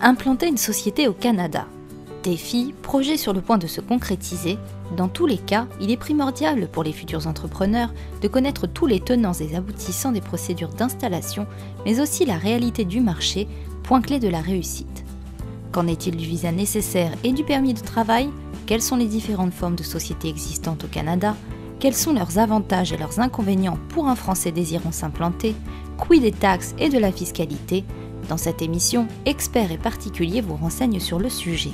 Implanter une société au Canada. Défi, projet sur le point de se concrétiser. Dans tous les cas, il est primordial pour les futurs entrepreneurs de connaître tous les tenants et aboutissants des procédures d'installation, mais aussi la réalité du marché, point clé de la réussite. Qu'en est-il du visa nécessaire et du permis de travail? Quelles sont les différentes formes de sociétés existantes au Canada? Quels sont leurs avantages et leurs inconvénients pour un Français désirant s'implanter? Quid des taxes et de la fiscalité? Dans cette émission, experts et particuliers vous renseignent sur le sujet.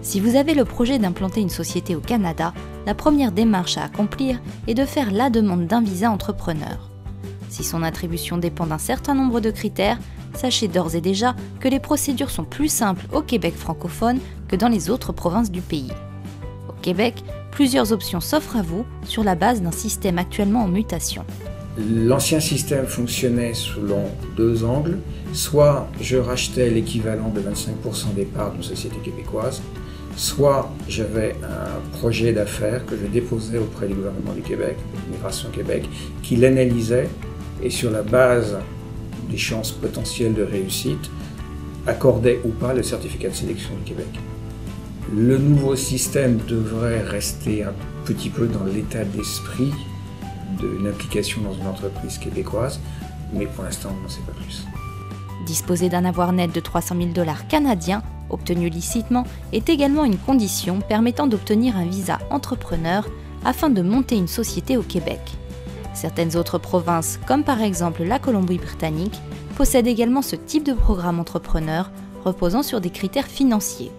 Si vous avez le projet d'implanter une société au Canada, la première démarche à accomplir est de faire la demande d'un visa entrepreneur. Si son attribution dépend d'un certain nombre de critères, sachez d'ores et déjà que les procédures sont plus simples au Québec francophone que dans les autres provinces du pays. Au Québec, plusieurs options s'offrent à vous sur la base d'un système actuellement en mutation. L'ancien système fonctionnait selon deux angles. Soit je rachetais l'équivalent de 25% des parts d'une société québécoise, soit j'avais un projet d'affaires que je déposais auprès du gouvernement du Québec, Migration Québec, qui l'analysait et sur la base des chances potentielles de réussite, accordait ou pas le certificat de sélection du Québec. Le nouveau système devrait rester un petit peu dans l'état d'esprit d'une application dans une entreprise québécoise, mais pour l'instant on n'en sait pas plus. Disposer d'un avoir net de 300 000 $ canadiens, obtenu licitement, est également une condition permettant d'obtenir un visa entrepreneur afin de monter une société au Québec. Certaines autres provinces, comme par exemple la Colombie-Britannique, possèdent également ce type de programme entrepreneur reposant sur des critères financiers.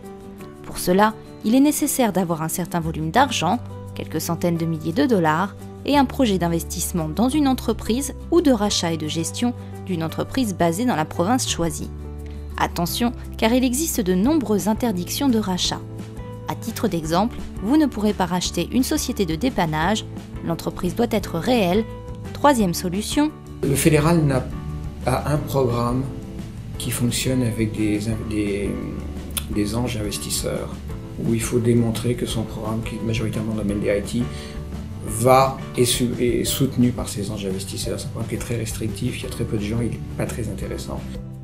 Pour cela, il est nécessaire d'avoir un certain volume d'argent, quelques centaines de milliers de dollars, et un projet d'investissement dans une entreprise ou de rachat et de gestion d'une entreprise basée dans la province choisie. Attention, car il existe de nombreuses interdictions de rachat. À titre d'exemple, vous ne pourrez pas racheter une société de dépannage, l'entreprise doit être réelle. Troisième solution. Le fédéral n'a pas un programme qui fonctionne avec des anges investisseurs, où il faut démontrer que son programme, qui est majoritairement dans le domaine des IT, est soutenu par ces anges investisseurs. C'est un programme qui est très restrictif, il y a très peu de gens, il n'est pas très intéressant.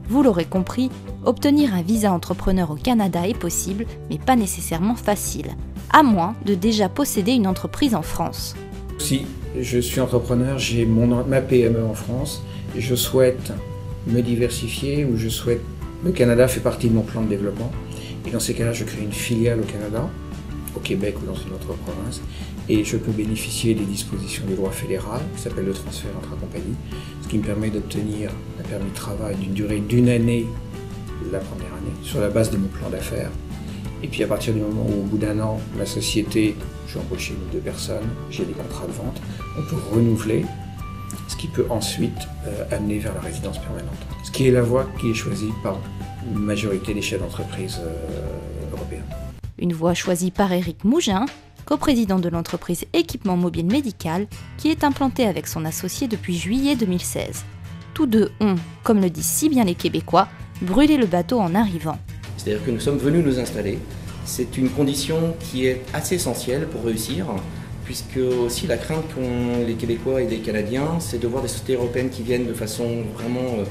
Vous l'aurez compris, obtenir un visa entrepreneur au Canada est possible, mais pas nécessairement facile, à moins de déjà posséder une entreprise en France. Si je suis entrepreneur, j'ai ma PME en France, et je souhaite me diversifier, ou le Canada fait partie de mon plan de développement, et dans ces cas-là, je crée une filiale au Canada, au Québec ou dans une autre province, et je peux bénéficier des dispositions du droit fédéral, qui s'appelle le transfert intra-compagnie, ce qui me permet d'obtenir un permis de travail d'une durée d'1 année, la première année, sur la base de mon plan d'affaires. Et puis à partir du moment où, au bout d'1 an, la société, j'ai embauché 1 ou 2 personnes, j'ai des contrats de vente, on peut renouveler, ce qui peut ensuite amener vers la résidence permanente. Ce qui est la voie qui est choisie par une majorité des chefs d'entreprise européens. Une voie choisie par Éric Mougin, coprésident de l'entreprise Équipement Mobile Médical, qui est implantée avec son associé depuis juillet 2016. Tous deux ont, comme le disent si bien les Québécois, brûlé le bateau en arrivant. C'est-à-dire que nous sommes venus nous installer. C'est une condition qui est assez essentielle pour réussir, puisque aussi la crainte qu'ont les Québécois et les Canadiens, c'est de voir des sociétés européennes qui viennent de façon vraiment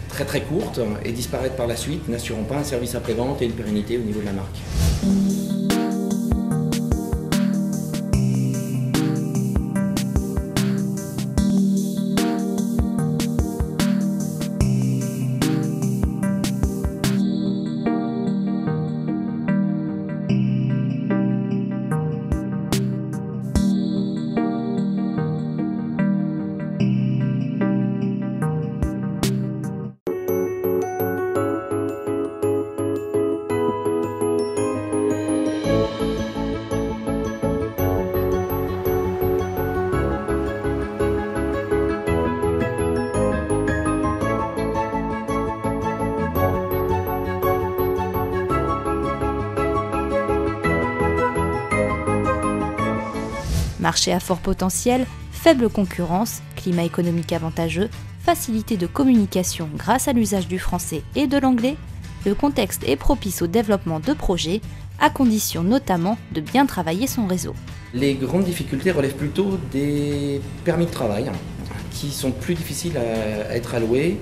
très très courte et disparaître par la suite, n'assurant pas un service après-vente et une pérennité au niveau de la marque. Marché à fort potentiel, faible concurrence, climat économique avantageux, facilité de communication grâce à l'usage du français et de l'anglais, le contexte est propice au développement de projets, à condition notamment de bien travailler son réseau. Les grandes difficultés relèvent plutôt des permis de travail, qui sont plus difficiles à être alloués,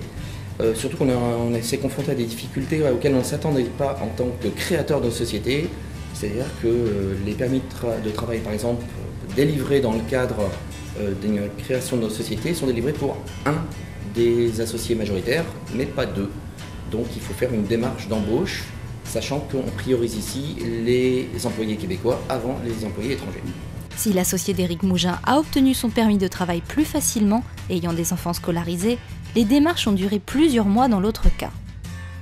surtout qu'on s'est confronté à des difficultés auxquelles on ne s'attendait pas en tant que créateur de société, c'est-à-dire que les permis de travail, par exemple, délivrés dans le cadre d'une création de nos sociétés, sont délivrés pour un des associés majoritaires, mais pas deux. Donc il faut faire une démarche d'embauche, sachant qu'on priorise ici les employés québécois avant les employés étrangers. Si l'associé d'Éric Mougin a obtenu son permis de travail plus facilement, ayant des enfants scolarisés, les démarches ont duré plusieurs mois dans l'autre cas.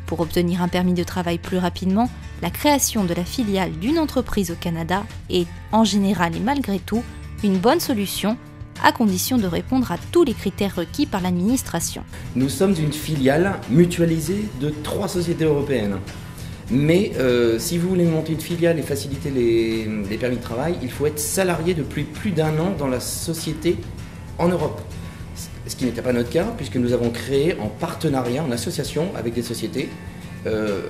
Pour obtenir un permis de travail plus rapidement, la création de la filiale d'une entreprise au Canada est, en général et malgré tout, une bonne solution, à condition de répondre à tous les critères requis par l'administration. Nous sommes une filiale mutualisée de 3 sociétés européennes. Mais si vous voulez monter une filiale et faciliter les permis de travail, il faut être salarié depuis plus d'1 an dans la société en Europe. Ce qui n'était pas notre cas, puisque nous avons créé en partenariat, en association avec des sociétés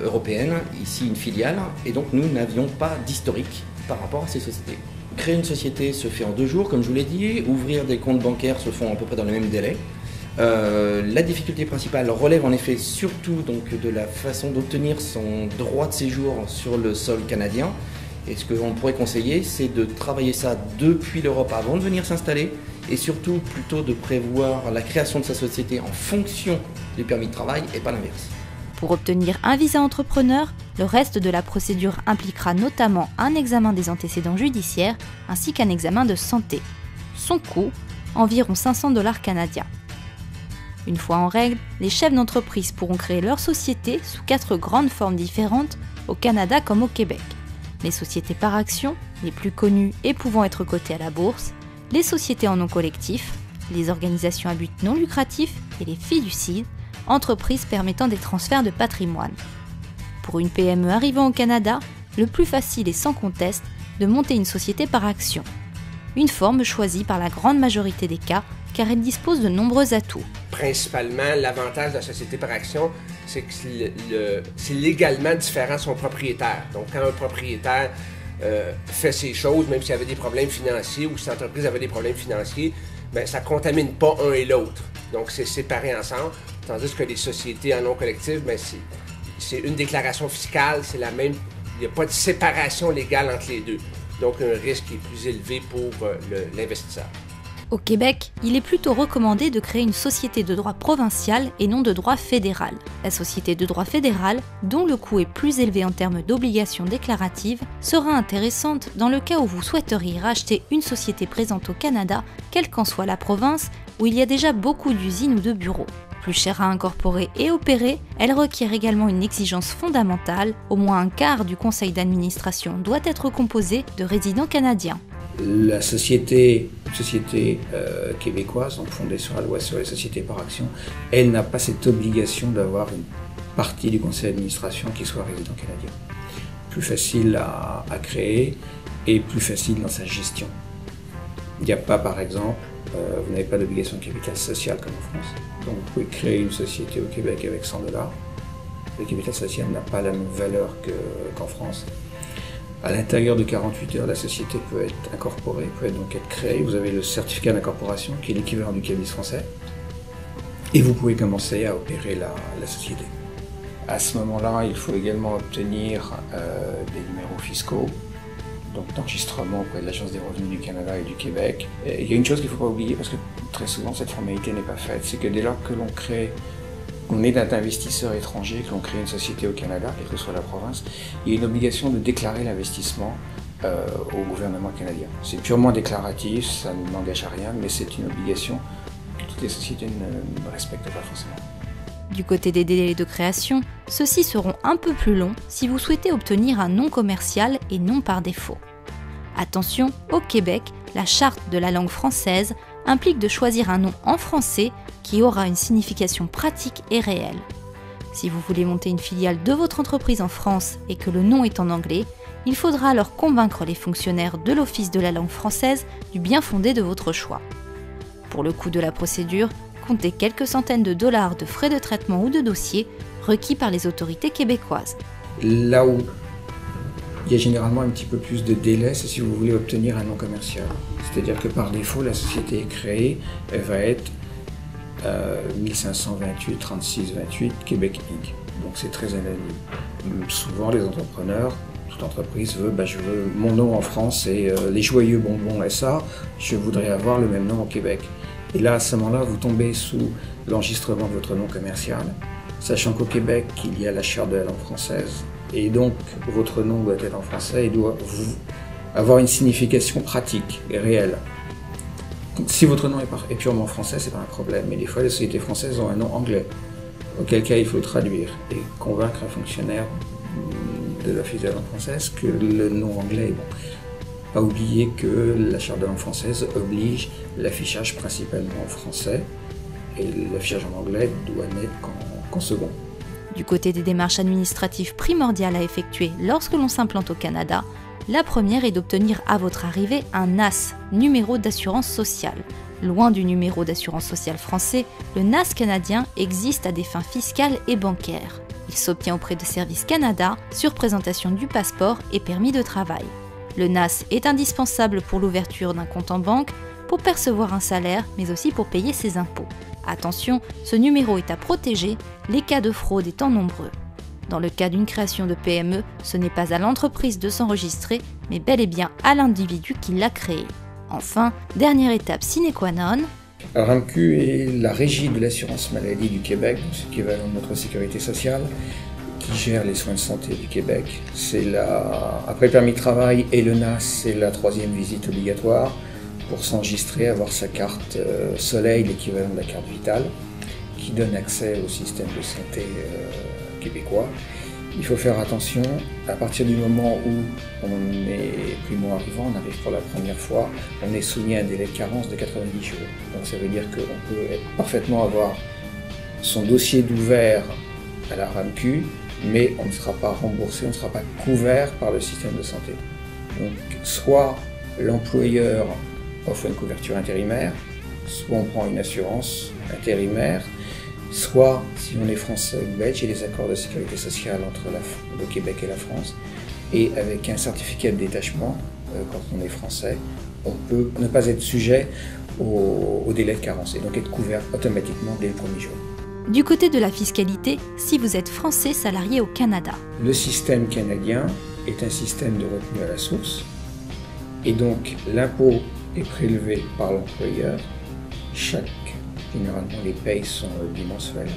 européennes, ici une filiale, et donc nous n'avions pas d'historique par rapport à ces sociétés. Créer une société se fait en 2 jours, comme je vous l'ai dit, ouvrir des comptes bancaires se font à peu près dans le même délai. La difficulté principale relève en effet surtout donc, de la façon d'obtenir son droit de séjour sur le sol canadien. Et ce que l'on pourrait conseiller, c'est de travailler ça depuis l'Europe avant de venir s'installer, et surtout plutôt de prévoir la création de sa société en fonction du permis de travail et pas l'inverse. Pour obtenir un visa entrepreneur, le reste de la procédure impliquera notamment un examen des antécédents judiciaires ainsi qu'un examen de santé. Son coût, environ 500 $ canadiens. Une fois en règle, les chefs d'entreprise pourront créer leur société sous 4 grandes formes différentes, au Canada comme au Québec. Les sociétés par action, les plus connues et pouvant être cotées à la bourse, les sociétés en nom collectif, les organisations à but non lucratif et les fiducies, entreprises permettant des transferts de patrimoine. Pour une PME arrivant au Canada, le plus facile est sans conteste de monter une société par action. Une forme choisie par la grande majorité des cas car elle dispose de nombreux atouts. Principalement, l'avantage de la société par action, c'est que c'est légalement différent de son propriétaire. Donc quand un propriétaire fait ses choses, même s'il y avait des problèmes financiers ou si l'entreprise avait des problèmes financiers, ben, ça ne contamine pas un et l'autre. Donc c'est séparé ensemble. Tandis que les sociétés en nom collectif, ben, c'est une déclaration fiscale, c'est la même. Il n'y a pas de séparation légale entre les deux. Donc un risque est plus élevé pour l'investisseur. Au Québec, il est plutôt recommandé de créer une société de droit provincial et non de droit fédéral. La société de droit fédéral, dont le coût est plus élevé en termes d'obligations déclaratives, sera intéressante dans le cas où vous souhaiteriez racheter une société présente au Canada, quelle qu'en soit la province, où il y a déjà beaucoup d'usines ou de bureaux. Plus chère à incorporer et opérer, elle requiert également une exigence fondamentale, au moins un quart du conseil d'administration doit être composé de résidents canadiens. La société québécoise, donc fondée sur la loi sur les sociétés par action, elle n'a pas cette obligation d'avoir une partie du conseil d'administration qui soit résident canadien. Plus facile à créer et plus facile dans sa gestion. Il n'y a pas, par exemple, vous n'avez pas d'obligation de capital social comme en France. Donc vous pouvez créer une société au Québec avec 100 $. Le capital social n'a pas la même valeur qu'en France. À l'intérieur de 48 heures, la société peut être incorporée, peut donc être créée. Vous avez le certificat d'incorporation qui est l'équivalent du cabis français. Et vous pouvez commencer à opérer la société. À ce moment-là, il faut également obtenir des numéros fiscaux, donc d'enregistrement auprès de l'Agence des revenus du Canada et du Québec. Et il y a une chose qu'il ne faut pas oublier, parce que très souvent cette formalité n'est pas faite, c'est que dès lors que on est un investisseur étranger, que l'on crée une société au Canada, quelle que soit la province, il y a une obligation de déclarer l'investissement au gouvernement canadien. C'est purement déclaratif, ça ne n'engage à rien, mais c'est une obligation que toutes les sociétés ne respectent pas forcément. Du côté des délais de création, ceux-ci seront un peu plus longs si vous souhaitez obtenir un nom commercial et non par défaut. Attention, au Québec, la charte de la langue française implique de choisir un nom en français qui aura une signification pratique et réelle. Si vous voulez monter une filiale de votre entreprise en France et que le nom est en anglais, Il faudra alors convaincre les fonctionnaires de l'Office de la langue française du bien fondé de votre choix. Pour le coût de la procédure, comptez quelques centaines de dollars de frais de traitement ou de dossier requis par les autorités québécoises. Là où il y a généralement un petit peu plus de délai, c'est si vous voulez obtenir un nom commercial. C'est-à-dire que par défaut, la société est créée, elle va être 1528 36 28 Québec Inc. Donc c'est très anonyme. Souvent les entrepreneurs, toute entreprise veut, je veux mon nom en France, c'est les Joyeux Bonbons SA, je voudrais avoir le même nom au Québec. Et là, à ce moment-là, vous tombez sous l'enregistrement de votre nom commercial, sachant qu'au Québec, il y a la Charte de la langue française, et donc votre nom doit être en français et doit avoir une signification pratique et réelle. Si votre nom est purement français, c'est pas un problème, mais des fois les sociétés françaises ont un nom anglais, auquel cas il faut traduire et convaincre un fonctionnaire de l'Office de la langue française que le nom anglais est bon. Pas oublier que la Charte de la langue française oblige l'affichage principalement en français, et l'affichage en anglais doit n'être qu'en second. Du côté des démarches administratives primordiales à effectuer lorsque l'on s'implante au Canada, la première est d'obtenir à votre arrivée un NAS, numéro d'assurance sociale. Loin du numéro d'assurance sociale français, le NAS canadien existe à des fins fiscales et bancaires. Il s'obtient auprès de Services Canada sur présentation du passeport et permis de travail. Le NAS est indispensable pour l'ouverture d'un compte en banque, pour percevoir un salaire, mais aussi pour payer ses impôts. Attention, ce numéro est à protéger, les cas de fraude étant nombreux. Dans le cas d'une création de PME, ce n'est pas à l'entreprise de s'enregistrer, mais bel et bien à l'individu qui l'a créé. Enfin, dernière étape sine qua non. Alors, RAMQ est la régie de l'assurance maladie du Québec, ce qui équivalent de notre sécurité sociale, qui gère les soins de santé du Québec. Après le permis de travail et le NAS, c'est la 3e visite obligatoire pour s'enregistrer, avoir sa carte Soleil, l'équivalent de la carte Vitale, qui donne accès au système de santé québécois. Il faut faire attention, à partir du moment où on est primo-arrivant, on arrive pour la première fois, on est soumis à un délai de carence de 90 jours. Donc ça veut dire qu'on peut parfaitement avoir son dossier d'ouvert à la RAMQ, mais on ne sera pas remboursé, on ne sera pas couvert par le système de santé. Donc soit l'employeur offre une couverture intérimaire, soit on prend une assurance intérimaire, soit, si on est français ou belge, il y a des accords de sécurité sociale entre le Québec et la France, et avec un certificat de détachement, quand on est français, on peut ne pas être sujet au délai de carence, et donc être couvert automatiquement dès le premier jour. Du côté de la fiscalité, si vous êtes français salarié au Canada. Le système canadien est un système de retenue à la source, et donc l'impôt est prélevé par l'employeur. Généralement, les payes sont bimensuelles.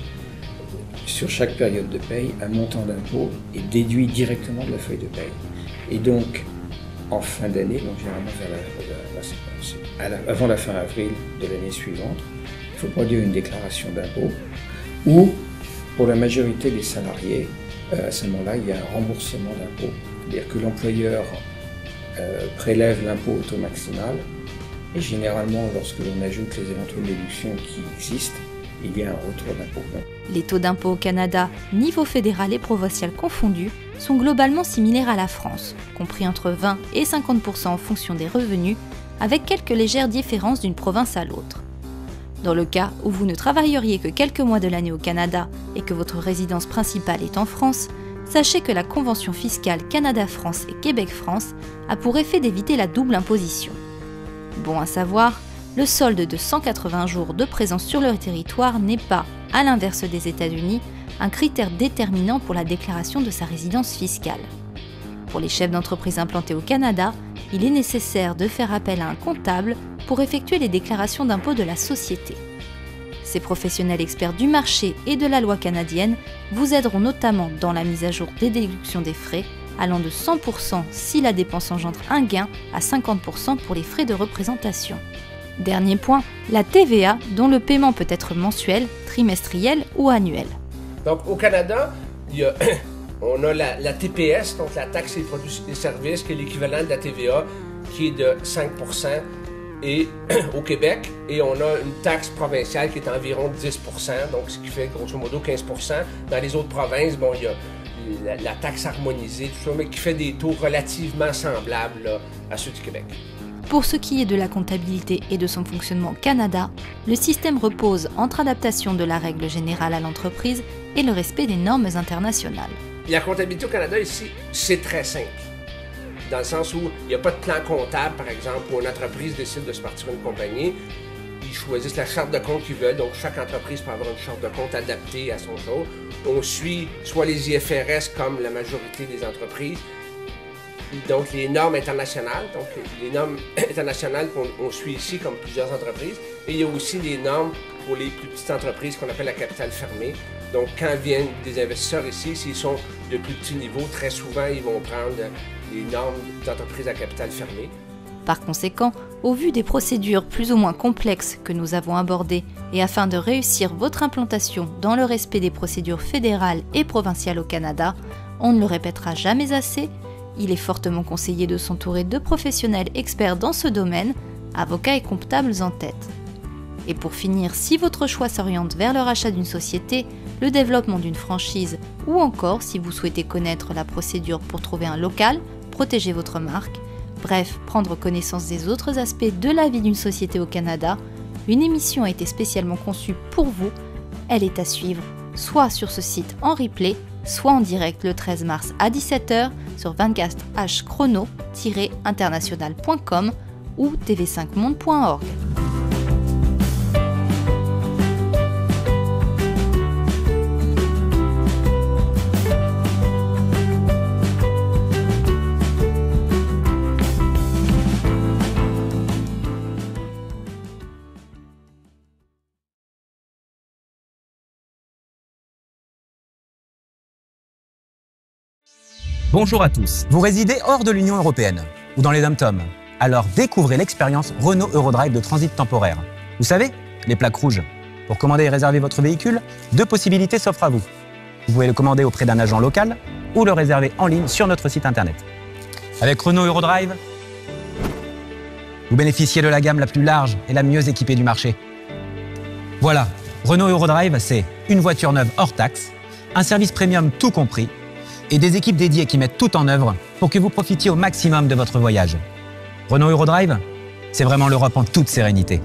Sur chaque période de paye, un montant d'impôt est déduit directement de la feuille de paye. Et donc, en fin d'année, donc généralement avant la fin avril de l'année suivante, il faut produire une déclaration d'impôt, ou pour la majorité des salariés, à ce moment-là, il y a un remboursement d'impôt. C'est-à-dire que l'employeur prélève l'impôt au taux maximal, et généralement, lorsque l'on ajoute les éventuelles déductions qui existent, il y a un retour d'impôt. Les taux d'impôt au Canada, niveau fédéral et provincial confondus, sont globalement similaires à la France, compris entre 20 et 50% en fonction des revenus, avec quelques légères différences d'une province à l'autre. Dans le cas où vous ne travailleriez que quelques mois de l'année au Canada et que votre résidence principale est en France, sachez que la Convention fiscale Canada-France et Québec-France a pour effet d'éviter la double imposition. Bon à savoir, le solde de 180 jours de présence sur leur territoire n'est pas, à l'inverse des États-Unis, un critère déterminant pour la déclaration de sa résidence fiscale. Pour les chefs d'entreprise implantés au Canada, il est nécessaire de faire appel à un comptable pour effectuer les déclarations d'impôt de la société. Ces professionnels experts du marché et de la loi canadienne vous aideront notamment dans la mise à jour des déductions des frais, allant de 100% si la dépense engendre un gain à 50% pour les frais de représentation. Dernier point, la TVA dont le paiement peut être mensuel, trimestriel ou annuel. Donc au Canada, on a la TPS, donc la taxe sur les produits et services, qui est l'équivalent de la TVA, qui est de 5% et au Québec, et on a une taxe provinciale qui est environ 10 %, donc ce qui fait grosso modo 15 %. Dans les autres provinces, bon, il y a la taxe harmonisée, tout ça, mais qui fait des taux relativement semblables là, à ceux du Québec. Pour ce qui est de la comptabilité et de son fonctionnement au Canada, le système repose entre adaptation de la règle générale à l'entreprise et le respect des normes internationales. La comptabilité au Canada ici, c'est très simple. Dans le sens où il n'y a pas de plan comptable, par exemple, où une entreprise décide de se partir une compagnie. Ils choisissent la charte de compte qu'ils veulent, donc chaque entreprise peut avoir une charte de compte adaptée à son jour. On suit soit les IFRS comme la majorité des entreprises, donc les normes internationales, donc les normes internationales qu'on suit ici comme plusieurs entreprises, et il y a aussi les normes pour les plus petites entreprises qu'on appelle la capitale fermée. Donc quand viennent des investisseurs ici, s'ils sont de plus petits niveaux, très souvent ils vont prendre les normes d'entreprise à capital fermé. Par conséquent, au vu des procédures plus ou moins complexes que nous avons abordées et afin de réussir votre implantation dans le respect des procédures fédérales et provinciales au Canada, on ne le répétera jamais assez, il est fortement conseillé de s'entourer de professionnels experts dans ce domaine, avocats et comptables en tête. Et pour finir, si votre choix s'oriente vers le rachat d'une société, le développement d'une franchise ou encore si vous souhaitez connaître la procédure pour trouver un local, protéger votre marque, bref, prendre connaissance des autres aspects de la vie d'une société au Canada, une émission a été spécialement conçue pour vous. Elle est à suivre soit sur ce site en replay, soit en direct le 13 mars à 17 h sur 24hchrono-international.com ou tv5monde.org. Bonjour à tous. Vous résidez hors de l'Union européenne ou dans les dom-toms. Alors découvrez l'expérience Renault Eurodrive de transit temporaire. Vous savez, les plaques rouges. Pour commander et réserver votre véhicule, 2 possibilités s'offrent à vous. Vous pouvez le commander auprès d'un agent local ou le réserver en ligne sur notre site internet. Avec Renault Eurodrive, vous bénéficiez de la gamme la plus large et la mieux équipée du marché. Voilà, Renault Eurodrive, c'est une voiture neuve hors taxe, un service premium tout compris, et des équipes dédiées qui mettent tout en œuvre pour que vous profitiez au maximum de votre voyage. Renault Eurodrive, c'est vraiment l'Europe en toute sérénité.